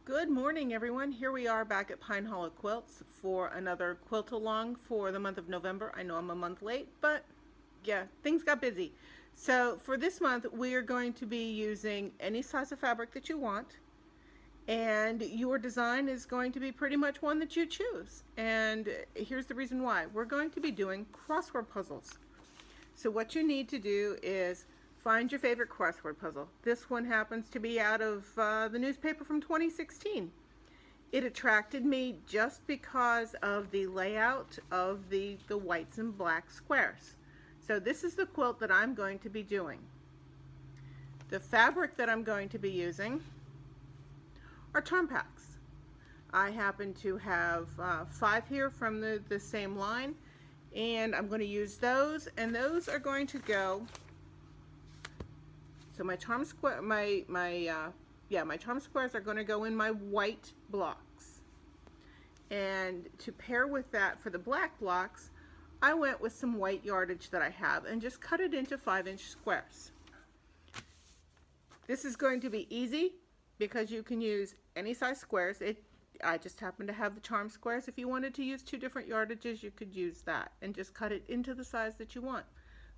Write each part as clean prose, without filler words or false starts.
Good morning, everyone. Here we are back at Pine Hollow Quilts for another quilt-along for the month of November. I know I'm a month late, but yeah, things got busy. So for this month, we are going to be using any size of fabric that you want, and your design is going to be pretty much one that you choose. And here's the reason why. We're going to be doing crossword puzzles. So what you need to do is find your favorite crossword puzzle. This one happens to be out of the newspaper from 2016. It attracted me just because of the layout of the whites and black squares. So this is the quilt that I'm going to be doing. The fabric that I'm going to be using are charm packs. I happen to have 5 here from the same line, and I'm going to use those, and those are going to go. So my charm square, my charm squares are going to go in my white blocks. And to pair with that for the black blocks, I went with some white yardage that I have and just cut it into 5-inch squares. This is going to be easy because you can use any size squares. I just happen to have the charm squares. If you wanted to use 2 different yardages, you could use that and just cut it into the size that you want.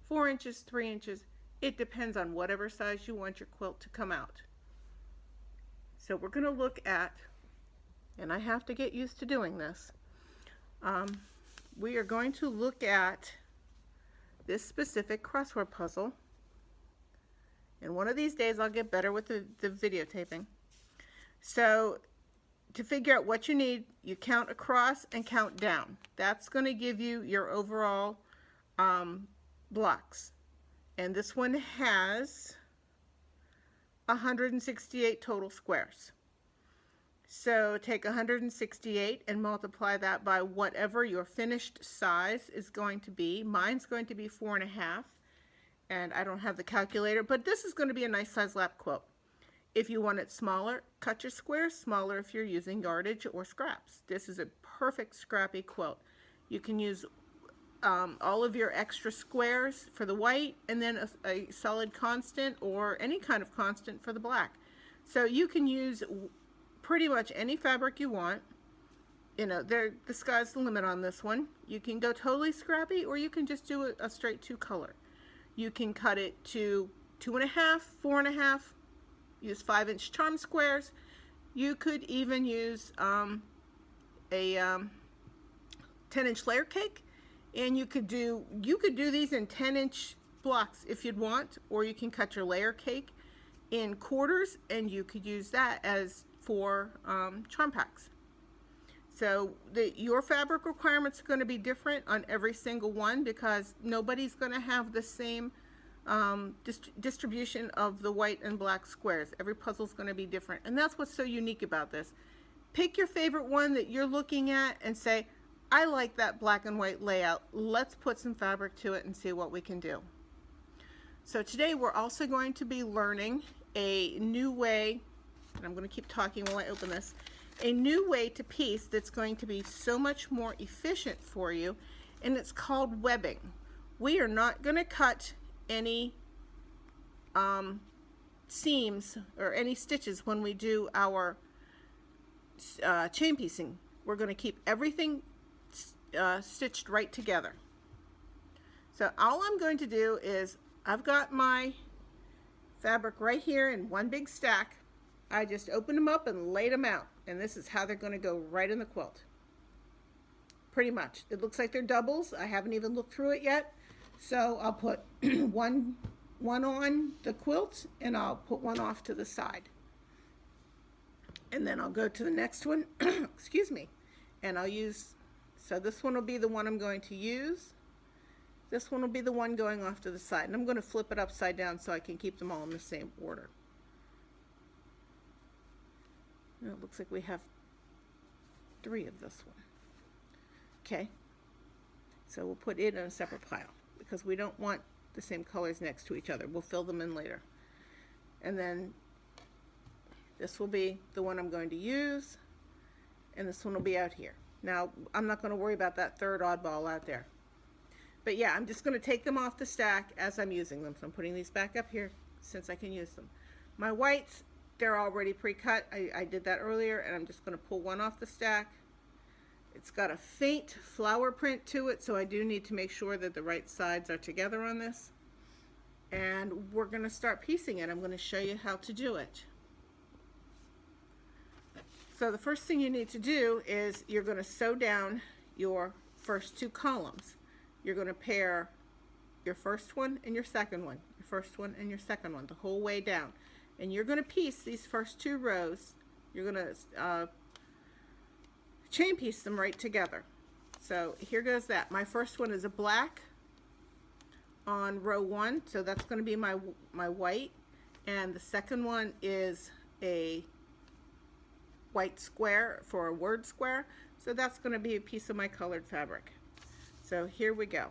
4 inches, 3 inches. It depends on whatever size you want your quilt to come out. So we're going to look at, and I have to get used to doing this, we are going to look at this specific crossword puzzle. And one of these days I'll get better with the videotaping. So to figure out what you need, you count across and count down. That's going to give you your overall blocks. And this one has 168 total squares. So take 168 and multiply that by whatever your finished size is going to be. Mine's going to be 4.5, and I don't have the calculator, but this is going to be a nice size lap quilt. If you want it smaller, cut your squares smaller if you're using yardage or scraps. This is a perfect scrappy quilt. You can use all of your extra squares for the white, and then a solid constant or any kind of constant for the black. So you can use pretty much any fabric you want. You know, the sky's the limit on this one. You can go totally scrappy, or you can just do a straight 2 color. You can cut it to 2.5, 4.5, use 5-inch charm squares. You could even use a 10-inch layer cake. And you could do these in 10-inch blocks if you'd want, or you can cut your layer cake in quarters, and you could use that as for charm packs. So your fabric requirements are going to be different on every single one because nobody's going to have the same distribution of the white and black squares. Every puzzle is going to be different, and that's what's so unique about this. Pick your favorite one that you're looking at and say, I like that black and white layout. Let's put some fabric to it and see what we can do. So today we're also going to be learning a new way, and I'm going to keep talking while I open this, a new way to piece that's going to be so much more efficient for you, and it's called webbing. We are not going to cut any seams or any stitches when we do our chain piecing. We're going to keep everything stitched right together. So all I'm going to do is, I've got my fabric right here in one big stack. I just opened them up and laid them out, and this is how they're going to go right in the quilt. Pretty much. It looks like they're doubles. I haven't even looked through it yet, so I'll put one on the quilt, and I'll put one off to the side, and then I'll go to the next one excuse me, and I'll use, so this one will be the one I'm going to use. This one will be the one going off to the side, and I'm going to flip it upside down so I can keep them all in the same order. And it looks like we have 3 of this one. Okay, so we'll put it in a separate pile because we don't want the same colors next to each other. We'll fill them in later. And then this will be the one I'm going to use, and this one will be out here. Now, I'm not going to worry about that third oddball out there. But yeah, I'm just going to take them off the stack as I'm using them. So I'm putting these back up here since I can use them. My whites, they're already pre-cut. I did that earlier, and I'm just going to pull one off the stack. It's got a faint flower print to it, so I do need to make sure that the right sides are together on this. And we're going to start piecing it. I'm going to show you how to do it. So the first thing you need to do is you're going to sew down your first two columns. You're going to pair your first one and your second one, your first one and your second one, the whole way down. And you're going to piece these first two rows. You're going to chain piece them right together. So here goes that. My first one is a black on row 1, so that's going to be my white, and the second one is a white square for a word square, so that's going to be a piece of my colored fabric. So here we go.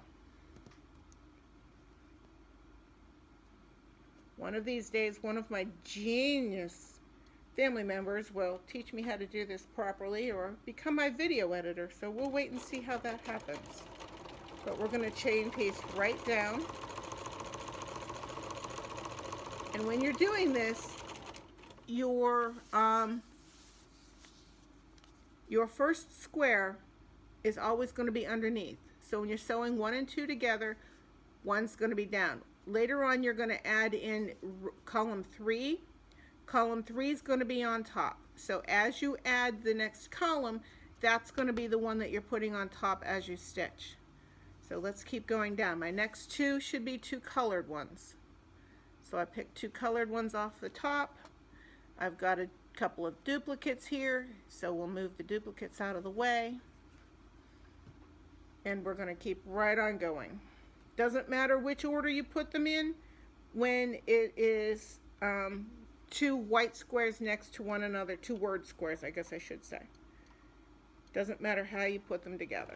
One of these days, one of my genius family members will teach me how to do this properly or become my video editor, so we'll wait and see how that happens. But we're going to chain piece right down. And when you're doing this, your first square is always going to be underneath. So when you're sewing 1 and 2 together, one's going to be down. Later on, you're going to add in column 3. Column 3 is going to be on top. So as you add the next column, that's going to be the one that you're putting on top as you stitch. So let's keep going down. My next two should be 2 colored ones. So I picked 2 colored ones off the top. I've got a couple of duplicates here, so we'll move the duplicates out of the way. And we're going to keep right on going. Doesn't matter which order you put them in when it is 2 white squares next to one another, 2 word squares, I guess I should say. Doesn't matter how you put them together.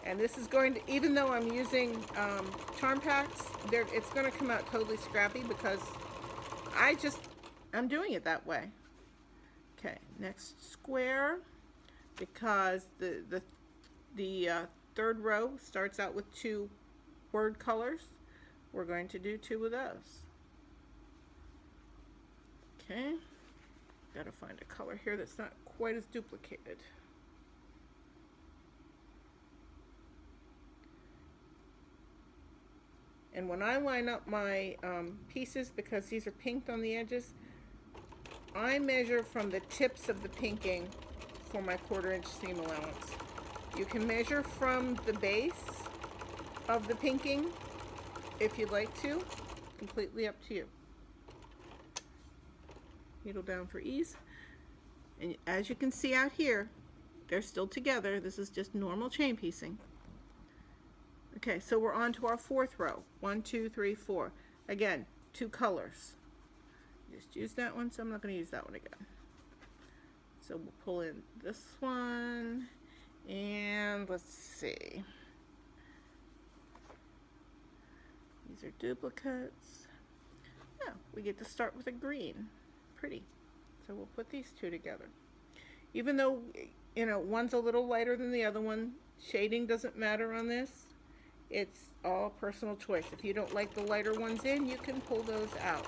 And this is going to, even though I'm using charm packs, it's going to come out totally scrappy because I'm doing it that way. Okay, next square, because the third row starts out with 2 word colors. We're going to do 2 of those. Okay, gotta find a color here that's not quite as duplicated. And when I line up my pieces, because these are pinked on the edges, I measure from the tips of the pinking for my 1/4 inch seam allowance. You can measure from the base of the pinking if you'd like to, completely up to you. Needle down for ease. And as you can see out here, they're still together. This is just normal chain piecing. Okay, so we're on to our 4th row. 1, 2, 3, 4. Again, 2 colors. Just use that one, so I'm not going to use that one again. So we'll pull in this one, and let's see. These are duplicates. Yeah, we get to start with a green. Pretty. So we'll put these 2 together. Even though, you know, one's a little lighter than the other one, shading doesn't matter on this. It's all personal choice. If you don't like the lighter ones in, you can pull those out.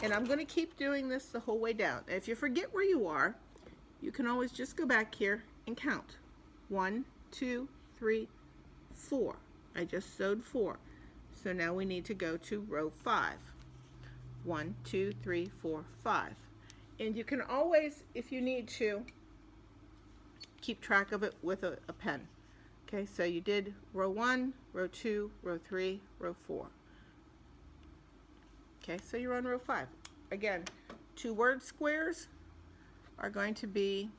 And I'm going to keep doing this the whole way down. If you forget where you are, you can always just go back here and count. 1, 2, 3, 4. I just sewed 4. So now we need to go to row 5. 1, 2, 3, 4, 5. And you can always, if you need to, keep track of it with a pen. Okay, so you did row 1, row 2, row 3, row 4. Okay, so you're on row 5. Again, 2 word squares are going to be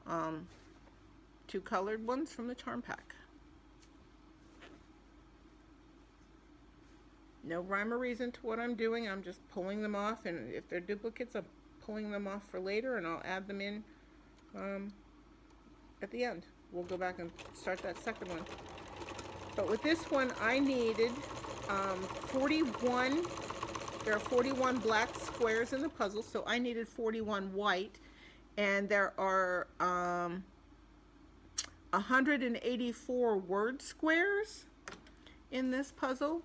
2 colored ones from the charm pack. No rhyme or reason to what I'm doing. I'm just pulling them off, and if they're duplicates, I'm pulling them off for later, and I'll add them in at the end. We'll go back and start that second one. But with this one, I needed 41. There are 41 black squares in the puzzle, so I needed 41 white, and there are 184 word squares in this puzzle.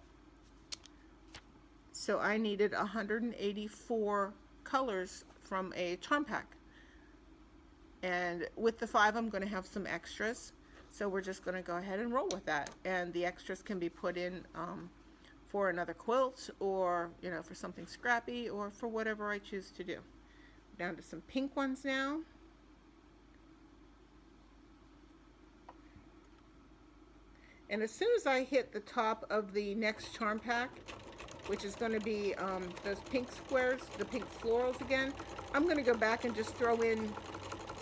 So I needed 184 colors from a charm pack. And with the 5, I'm going to have some extras. So we're just going to go ahead and roll with that. And the extras can be put in for another quilt, or, you know, for something scrappy, or for whatever I choose to do. Down to some pink ones now. And as soon as I hit the top of the next charm pack, which is going to be those pink squares, the pink florals again, I'm going to go back and just throw in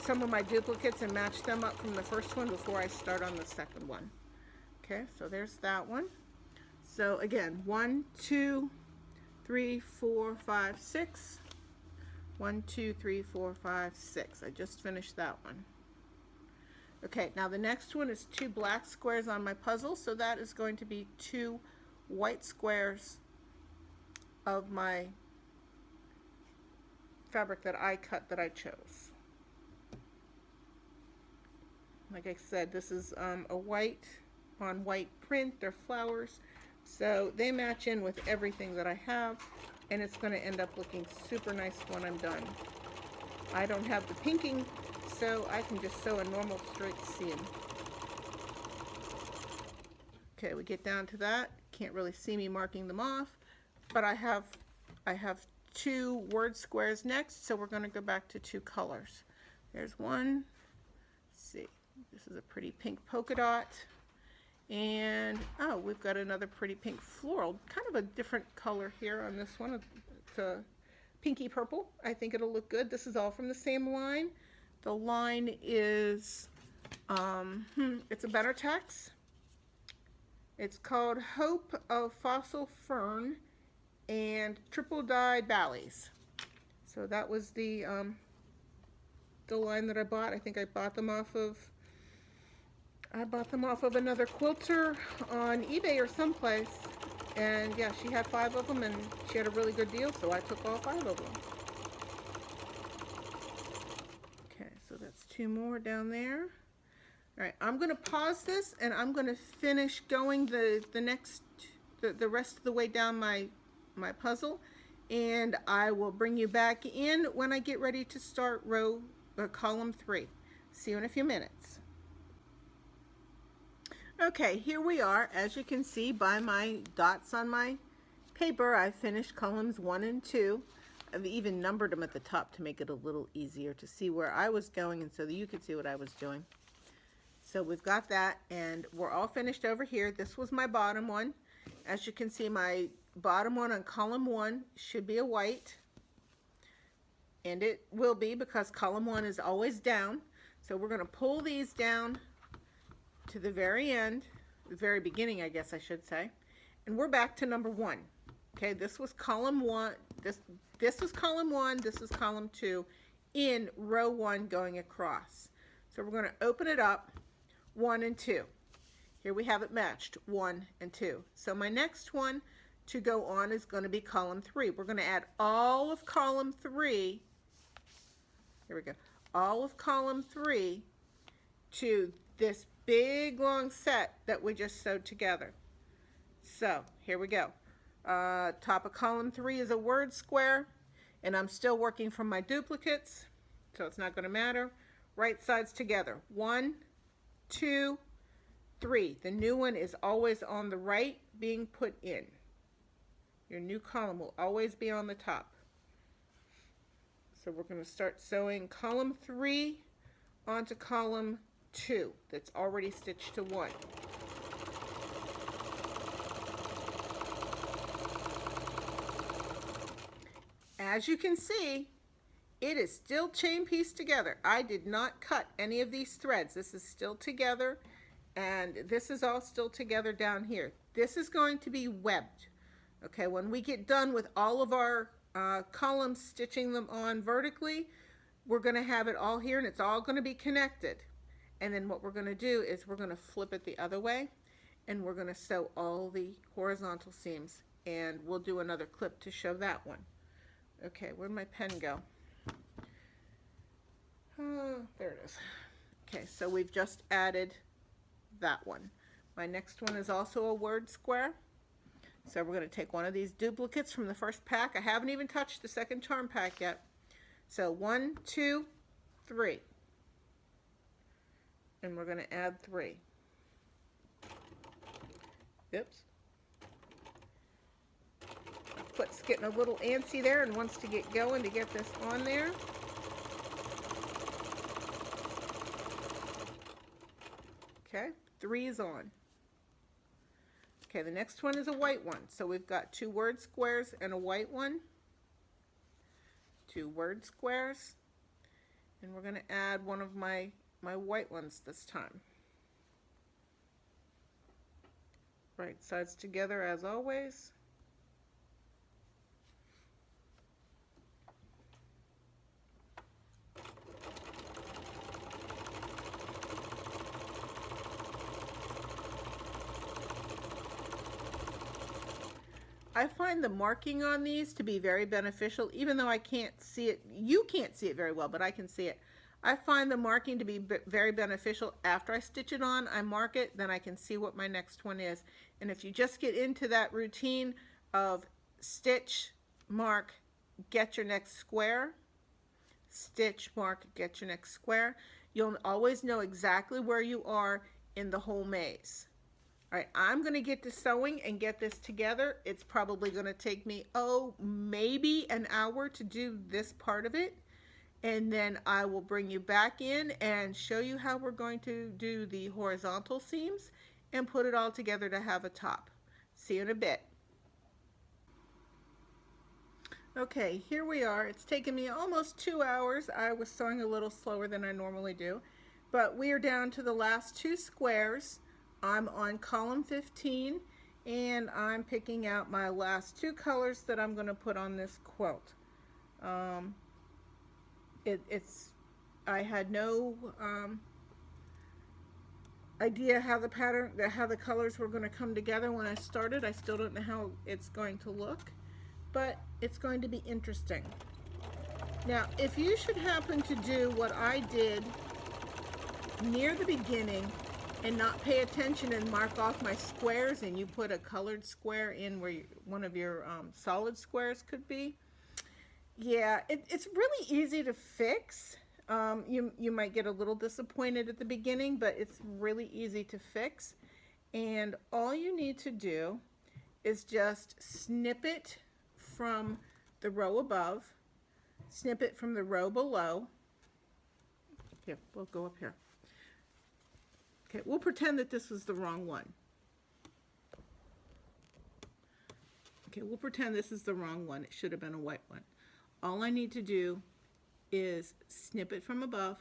some of my duplicates and match them up from the first one before I start on the second one. Okay, so there's that one. So again, 1, 2, 3, 4, 5, 6. 1, 2, 3, 4, 5, 6. I just finished that one. Okay, now the next one is 2 black squares on my puzzle, so that is going to be 2 white squares of my fabric that I cut, that I chose. Like I said, this is a white on white print. They're flowers, so they match in with everything that I have, and it's going to end up looking super nice when I'm done. I don't have the pinking, so I can just sew a normal straight seam. Okay, we get down to that. Can't really see me marking them off, but I have 2 word squares next, so we're going to go back to 2 colors. There's one. Let's see, this is a pretty pink polka dot, and oh, we've got another pretty pink floral, kind of a different color here on this one. It's a pinky purple. I think it'll look good. This is all from the same line. The line is, it's a better text. It's called Hope of Fossil Fern and Triple Dyed Valleys. So that was the line that I bought. I think I bought them off of another quilter on eBay or someplace. And yeah, she had 5 of them, and she had a really good deal, so I took all 5 of them. Okay, so that's 2 more down there. All right, I'm going to pause this, and I'm going to finish going the rest of the way down my puzzle, and I will bring you back in when I get ready to start column 3. See you in a few minutes. Okay, here we are. As you can see by my dots on my paper, I finished columns 1 and 2. I've even numbered them at the top to make it a little easier to see where I was going, and so that you could see what I was doing. So we've got that, and we're all finished over here. This was my bottom one. As you can see, my bottom one on column 1 should be a white, and it will be because column 1 is always down. So we're going to pull these down to the very end, the very beginning, I guess I should say, and we're back to number 1. Okay, this was column 1. This was column 1. This is column 2 in row 1 going across. So we're going to open it up, 1 and 2. Here we have it matched, 1 and 2. So my next one to go on is going to be column 3. We're going to add all of column 3. Here we go. All of column 3 to this big long set that we just sewed together. So here we go. Top of column 3 is a word square, and I'm still working from my duplicates, so it's not going to matter. Right sides together. 1, 2, 3. The new one is always on the right, being put in. Your new column will always be on the top. So we're going to start sewing column 3 onto column 2 that's already stitched to 1. As you can see, it is still chain pieced together. I did not cut any of these threads. This is still together, and this is all still together down here. This is going to be webbed. Okay, when we get done with all of our columns, stitching them on vertically, we're going to have it all here, and it's all going to be connected. And then what we're going to do is we're going to flip it the other way, and we're going to sew all the horizontal seams, and we'll do another clip to show that one. Okay, where'd my pen go? Oh, there it is. Okay, so we've just added that one. My next one is also a word square. So we're going to take one of these duplicates from the first pack. I haven't even touched the second charm pack yet. So 1, 2, 3. And we're going to add 3. Oops. My foot's getting a little antsy there and wants to get going to get this on there. Okay, 3 is on. Okay, the next one is a white one. So we've got 2 word squares and a white one. 2 word squares. And we're going to add one of my white ones this time. Right sides together as always. I find the marking on these to be very beneficial, even though I can't see it. You can't see it very well, but I can see it. I find the marking to be very beneficial. After I stitch it on, I mark it, then I can see what my next one is. And if you just get into that routine of stitch, mark, get your next square, stitch, mark, get your next square, you'll always know exactly where you are in the whole maze. All right, I'm going to get to sewing and get this together. It's probably going to take me, maybe an hour to do this part of it. And then I will bring you back in and show you how we're going to do the horizontal seams and put it all together to have a top. See you in a bit. Okay, here we are. It's taken me almost 2 hours. I was sewing a little slower than I normally do, but we are down to the last 2 squares. I'm on column 15 and I'm picking out my last 2 colors that I'm going to put on this quilt. I had no idea how the colors were going to come together when I started. I still don't know how it's going to look, but it's going to be interesting. Now, if you should happen to do what I did near the beginning and not pay attention and mark off my squares, and you put a colored square in where one of your solid squares could be, yeah, it's really easy to fix. You might get a little disappointed at the beginning, but it's really easy to fix. And all you need to do is just snip it from the row above, snip it from the row below. Here, we'll go up here. Okay, we'll pretend that this was the wrong one. Okay, we'll pretend this is the wrong one. It should have been a white one. All I need to do is snip it from above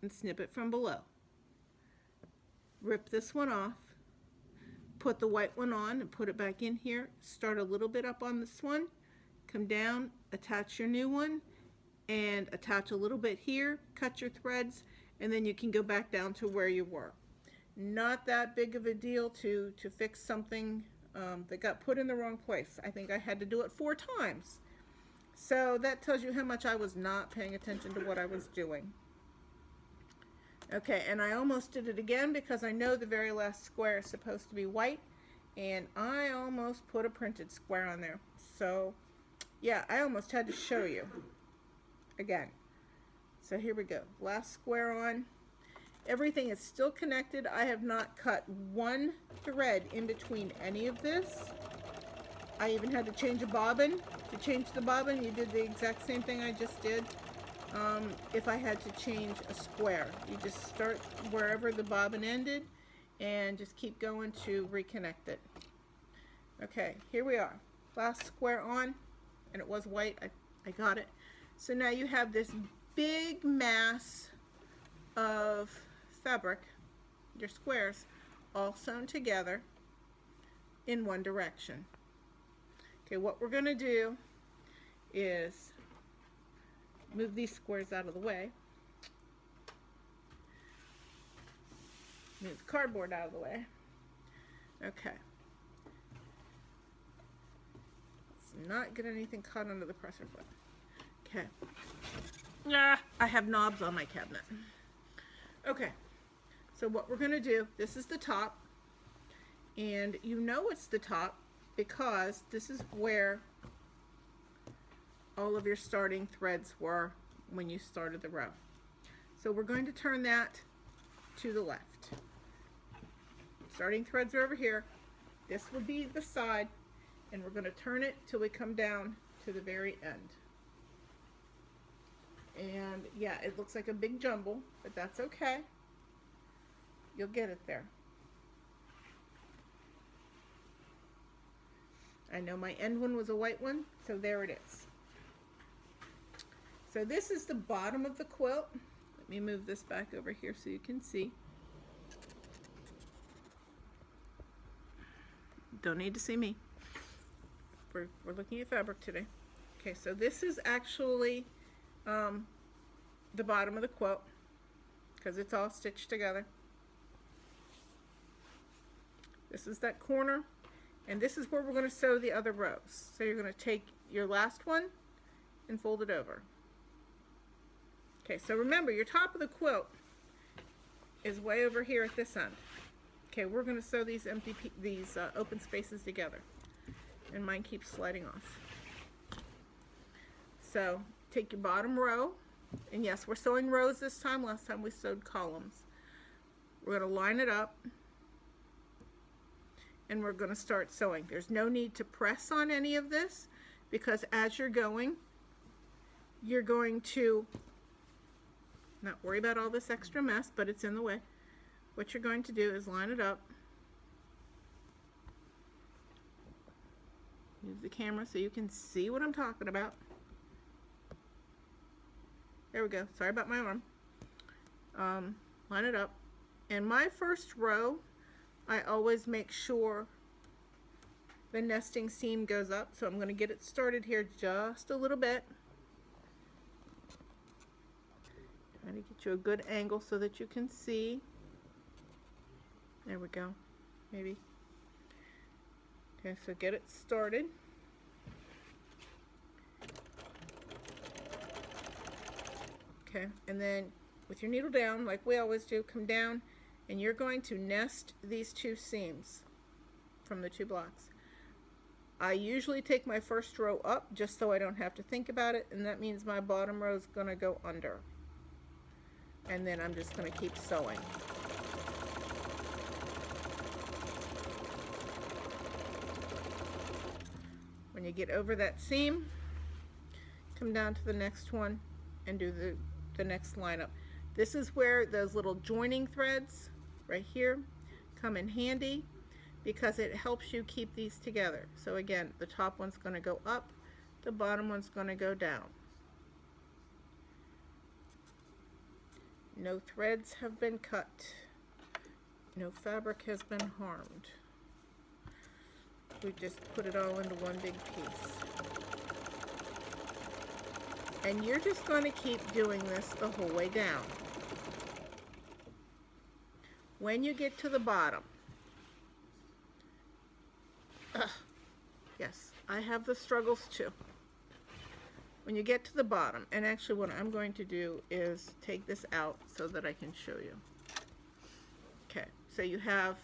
and snip it from below. Rip this one off, put the white one on and put it back in here. Start a little bit up on this one, come down, attach your new one, and attach a little bit here, cut your threads, and then you can go back down to where you were. Not that big of a deal to fix something that got put in the wrong place. I think I had to do it 4 times. So that tells you how much I was not paying attention to what I was doing. Okay, and I almost did it again because I know the very last square is supposed to be white, and I almost put a printed square on there. So yeah, I almost had to show you again. So here we go, last square on. Everything is still connected. I have not cut 1 thread in between any of this. I even had to change a bobbin. To change the bobbin, you did the exact same thing I just did. If I had to change a square, you just start wherever the bobbin ended and just keep going to reconnect it. Okay, here we are. Last square on, and it was white. I got it. So now you have this big mass of fabric, your squares, all sewn together in one direction. Okay, what we're going to do is move these squares out of the way. Move the cardboard out of the way. Okay. Let's not get anything caught under the presser foot. Okay. I have knobs on my cabinet. Okay, so what we're going to do, this is the top, and you know it's the top because this is where all of your starting threads were when you started the row. So we're going to turn that to the left. Starting threads are over here. This would be the side, and we're going to turn it till we come down to the very end. And yeah, it looks like a big jumble, but that's okay. You'll get it there. I know my end one was a white one, so there it is. So this is the bottom of the quilt. Let me move this back over here so you can see. Don't need to see me. We're looking at fabric today. Okay, so this is actually the bottom of the quilt because it's all stitched together. This is that corner, and this is where we're going to sew the other rows. So you're going to take your last one and fold it over. Okay, so remember your top of the quilt is way over here at this end. Okay, we're going to sew these open spaces together, and mine keeps sliding off. So take your bottom row, and yes, we're sewing rows this time. Last time we sewed columns. We're going to line it up, and we're going to start sewing. There's no need to press on any of this because as you're going to not worry about all this extra mess, but it's in the way. What you're going to do is line it up. Use the camera so you can see what I'm talking about. There we go. Sorry about my arm. Line it up. And my first row, I always make sure the nesting seam goes up. So I'm going to get it started here just a little bit. Trying to get you a good angle so that you can see. There we go. Maybe. Okay, so get it started. Okay, and then with your needle down, like we always do, come down, and you're going to nest these two seams from the two blocks. I usually take my first row up just so I don't have to think about it, and that means my bottom row is going to go under. And then I'm just going to keep sewing. When you get over that seam, come down to the next one and do the next lineup. This is where those little joining threads right here come in handy because it helps you keep these together. So again, the top one's going to go up, the bottom one's going to go down. No threads have been cut. No fabric has been harmed. We just put it all into one big piece. And you're just going to keep doing this the whole way down. When you get to the bottom, yes, I have the struggles too. When you get to the bottom, and actually what I'm going to do is take this out so that I can show you. Okay, so you have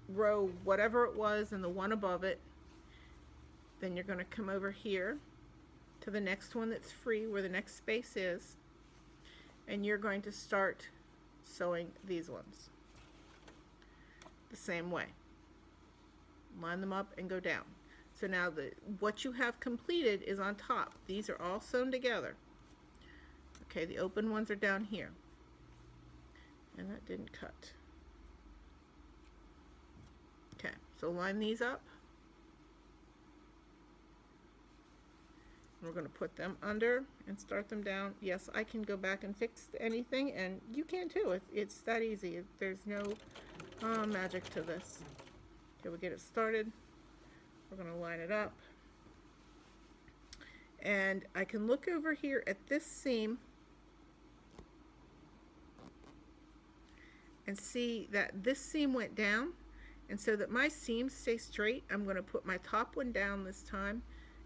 row whatever it was and the one above it. Then you're going to come over here to the next one that's free where the next space is, and you're going to start sewing these ones the same way. Line them up and go down. So now what you have completed is on top. These are all sewn together. Okay, the open ones are down here. And that didn't cut. Okay, so line these up. We're going to put them under and start them down. Yes, I can go back and fix anything, and you can too. It's that easy. There's no magic to this. Okay, we'll get it started. We're going to line it up. And I can look over here at this seam and see that this seam went down. And so that my seams stay straight, I'm going to put my top one down this time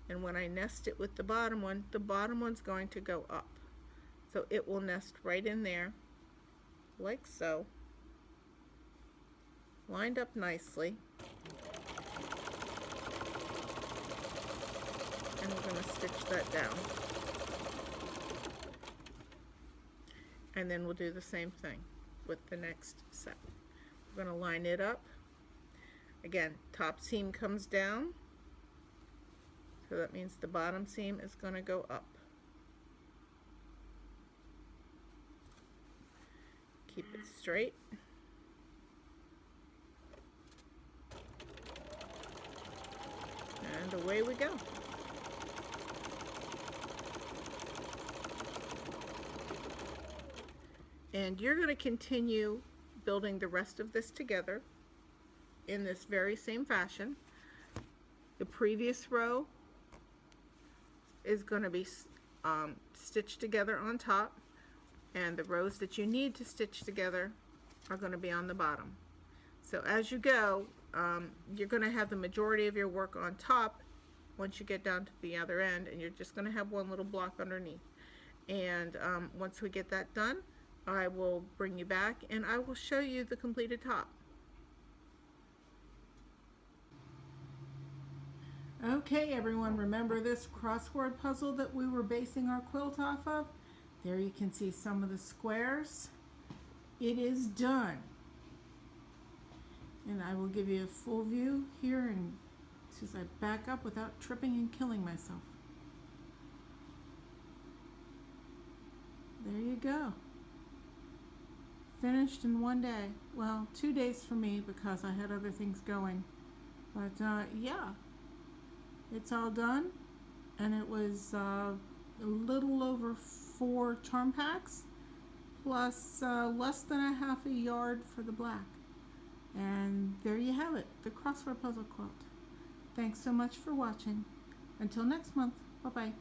And when I nest it with the bottom one's going to go up. So it will nest right in there, like so, lined up nicely. And we're going to stitch that down. And then we'll do the same thing with the next set. We're going to line it up. Again, top seam comes down, so that means the bottom seam is going to go up. Keep it straight. And away we go. And you're going to continue building the rest of this together in this very same fashion. The previous row is going to be stitched together on top, and the rows that you need to stitch together are going to be on the bottom. So as you go, you're going to have the majority of your work on top once you get down to the other end, and you're just going to have one little block underneath. And once we get that done, I will bring you back and I will show you the completed top. Okay everyone, remember this crossword puzzle that we were basing our quilt off of? There you can see some of the squares. It is done. And I will give you a full view here and as I back up without tripping and killing myself. There you go. Finished in one day. Well, 2 days for me because I had other things going. But yeah, it's all done. And it was a little over 4 charm packs plus less than a half a yard for the black. And there you have it, the crossword puzzle quilt. Thanks so much for watching. Until next month, bye-bye.